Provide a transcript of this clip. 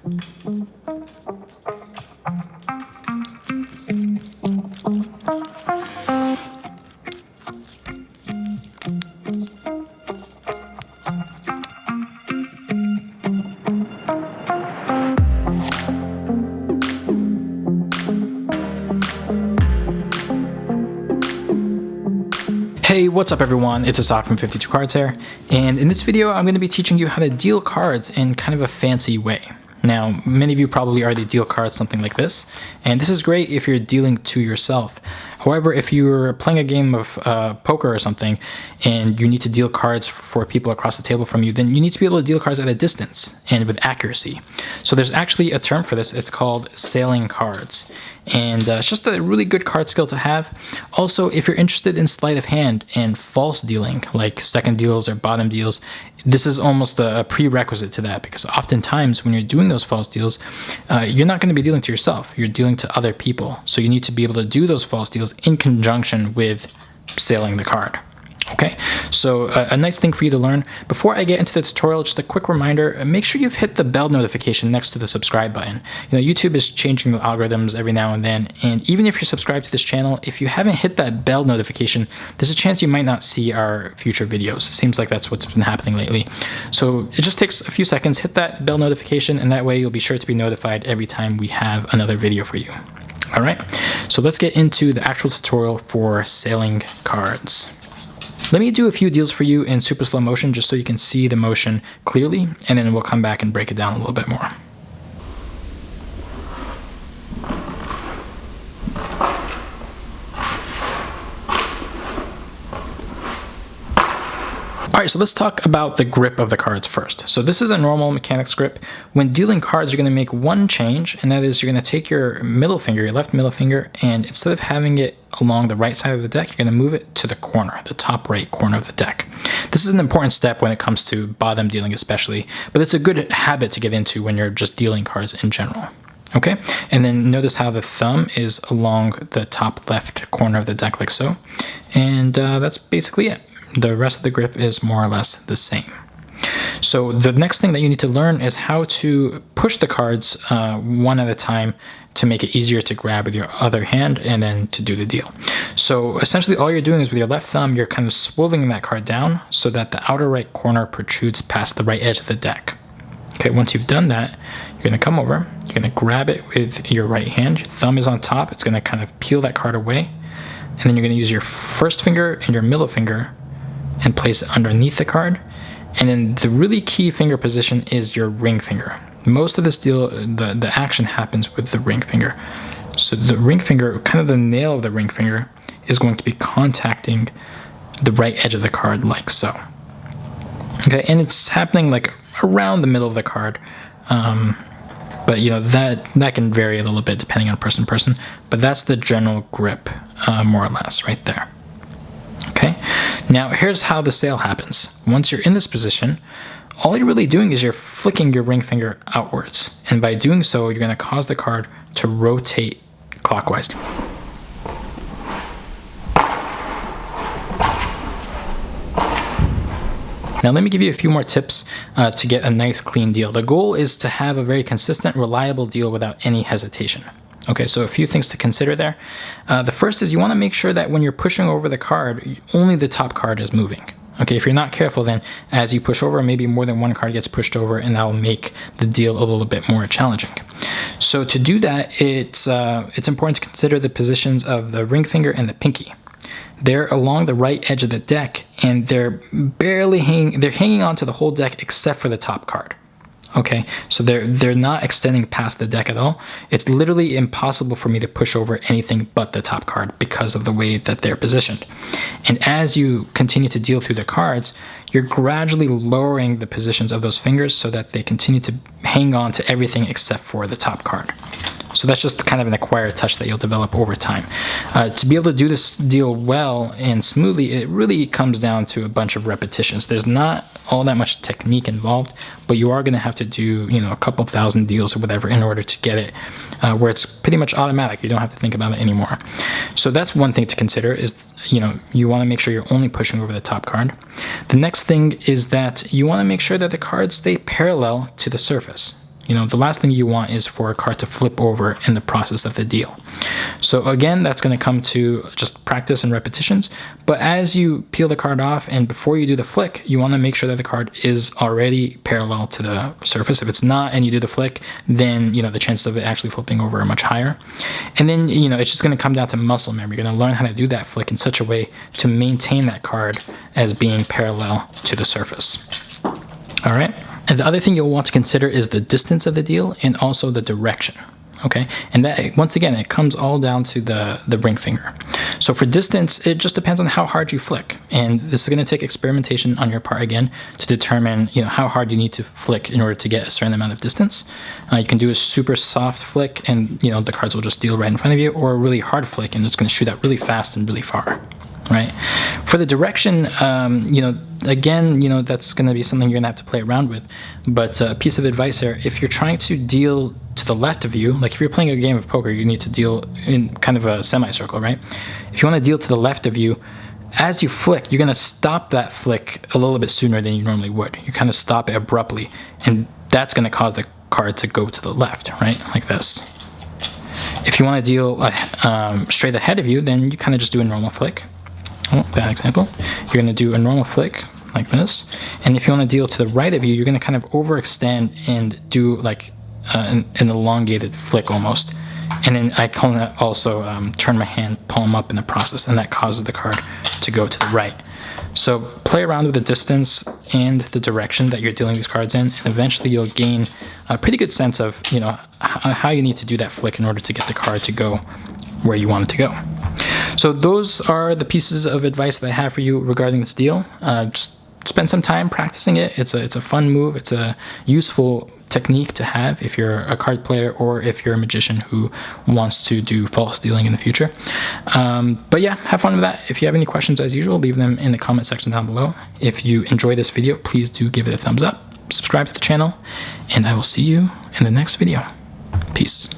Hey, what's up everyone? It's Asad from 52 Cards here, and in this video I'm going to be teaching you how to deal cards in kind of a fancy way. Now, many of you probably already deal cards something like this, and this is great if you're dealing to yourself. However, if you're playing a game of poker or something and you need to deal cards for people across the table from you, then you need to be able to deal cards at a distance and with accuracy. So there's actually a term for this. It's called sailing cards. And it's just a really good card skill to have. Also, if you're interested in sleight of hand and false dealing, like second deals or bottom deals, this is almost a prerequisite to that, because oftentimes when you're doing those false deals, you're not going to be dealing to yourself, you're dealing to other people. So you need to be able to do those false deals in conjunction with sailing the card. Okay, so a nice thing for you to learn. Before I get into the tutorial, just a quick reminder, make sure you've hit the bell notification next to the subscribe button. You know, YouTube is changing the algorithms every now and then, and even if you're subscribed to this channel, if you haven't hit that bell notification, there's a chance you might not see our future videos. It seems like that's what's been happening lately. So it just takes a few seconds, hit that bell notification, and that way you'll be sure to be notified every time we have another video for you. All right, so let's get into the actual tutorial for sailing cards. Let me do a few deals for you in super slow motion just so you can see the motion clearly, and then we'll come back and break it down a little bit more. Alright, so let's talk about the grip of the cards first. So this is a normal mechanics grip. When dealing cards, you're going to make one change, and that is you're going to take your middle finger, your left middle finger, and instead of having it along the right side of the deck, you're going to move it to the corner, the top right corner of the deck. This is an important step when it comes to bottom dealing especially, but it's a good habit to get into when you're just dealing cards in general. Okay, and then notice how the thumb is along the top left corner of the deck like so, and that's basically it. The rest of the grip is more or less the same. So the next thing that you need to learn is how to push the cards one at a time to make it easier to grab with your other hand and then to do the deal. So essentially all you're doing is with your left thumb, you're kind of swiveling that card down so that the outer right corner protrudes past the right edge of the deck. Okay, once you've done that, you're going to come over, you're going to grab it with your right hand, your thumb is on top, it's going to kind of peel that card away, and then you're going to use your first finger and your middle finger and place it underneath the card. And then the really key finger position is your ring finger. Most of this deal, the action happens with the ring finger. So the ring finger, kind of the nail of the ring finger, is going to be contacting the right edge of the card like so. Okay, and it's happening like around the middle of the card. But you know, that can vary a little bit depending on person to person, but that's the general grip, more or less, right there. Okay, now here's how the sail happens. Once you're in this position, all you're really doing is you're flicking your ring finger outwards, and by doing so, you're going to cause the card to rotate clockwise. Now let me give you a few more tips to get a nice clean deal. The goal is to have a very consistent, reliable deal without any hesitation. Okay, so a few things to consider there. The first is you want to make sure that when you're pushing over the card, only the top card is moving. Okay, if you're not careful, then as you push over, maybe more than one card gets pushed over, and that will make the deal a little bit more challenging. So to do that, it's important to consider the positions of the ring finger and the pinky. They're along the right edge of the deck, and they're hanging onto the whole deck except for the top card. Okay, so they're not extending past the deck at all. It's literally impossible for me to push over anything but the top card because of the way that they're positioned. And as you continue to deal through the cards, you're gradually lowering the positions of those fingers so that they continue to hang on to everything except for the top card. So that's just kind of an acquired touch that you'll develop over time. To be able to do this deal well and smoothly, it really comes down to a bunch of repetitions. There's not all that much technique involved, but you are going to have to do, you know, a couple thousand deals or whatever in order to get it where it's pretty much automatic. You don't have to think about it anymore. So that's one thing to consider is, you know, you want to make sure you're only pushing over the top card. The next thing is that you want to make sure that the cards stay parallel to the surface. The last thing you want is for a card to flip over in the process of the deal. So again, that's going to come to just practice and repetitions. But as you peel the card off and before you do the flick, you want to make sure that the card is already parallel to the surface. If it's not and you do the flick, then the chances of it actually flipping over are much higher. And then it's just going to come down to muscle memory. You're going to learn how to do that flick in such a way to maintain that card as being parallel to the surface. All right. And the other thing you'll want to consider is the distance of the deal and also the direction. Okay, and that, once again, it comes all down to the ring finger. So for distance, it just depends on how hard you flick, and this is going to take experimentation on your part again to determine how hard you need to flick in order to get a certain amount of distance. You can do a super soft flick, and the cards will just deal right in front of you, or a really hard flick, and it's going to shoot out really fast and really far. Right. For the direction, again, that's going to be something you're going to have to play around with. But a piece of advice here, if you're trying to deal to the left of you, like if you're playing a game of poker, you need to deal in kind of a semicircle, right? If you want to deal to the left of you, as you flick, you're going to stop that flick a little bit sooner than you normally would. You kind of stop it abruptly, and that's going to cause the card to go to the left, right? Like this. If you want to deal straight ahead of you, then you kind of just do a normal flick. Oh, bad example. You're going to do a normal flick like this. And if you want to deal to the right of you, you're going to kind of overextend and do like an elongated flick almost. And then I can also turn my hand palm up in the process, and that causes the card to go to the right. So play around with the distance and the direction that you're dealing these cards in, and eventually you'll gain a pretty good sense of how you need to do that flick in order to get the card to go where you want it to go. So those are the pieces of advice that I have for you regarding this deal. Just spend some time practicing it. It's a fun move. It's a useful technique to have if you're a card player or if you're a magician who wants to do false dealing in the future. But yeah, have fun with that. If you have any questions, as usual, leave them in the comment section down below. If you enjoy this video, please do give it a thumbs up, subscribe to the channel, and I will see you in the next video. Peace.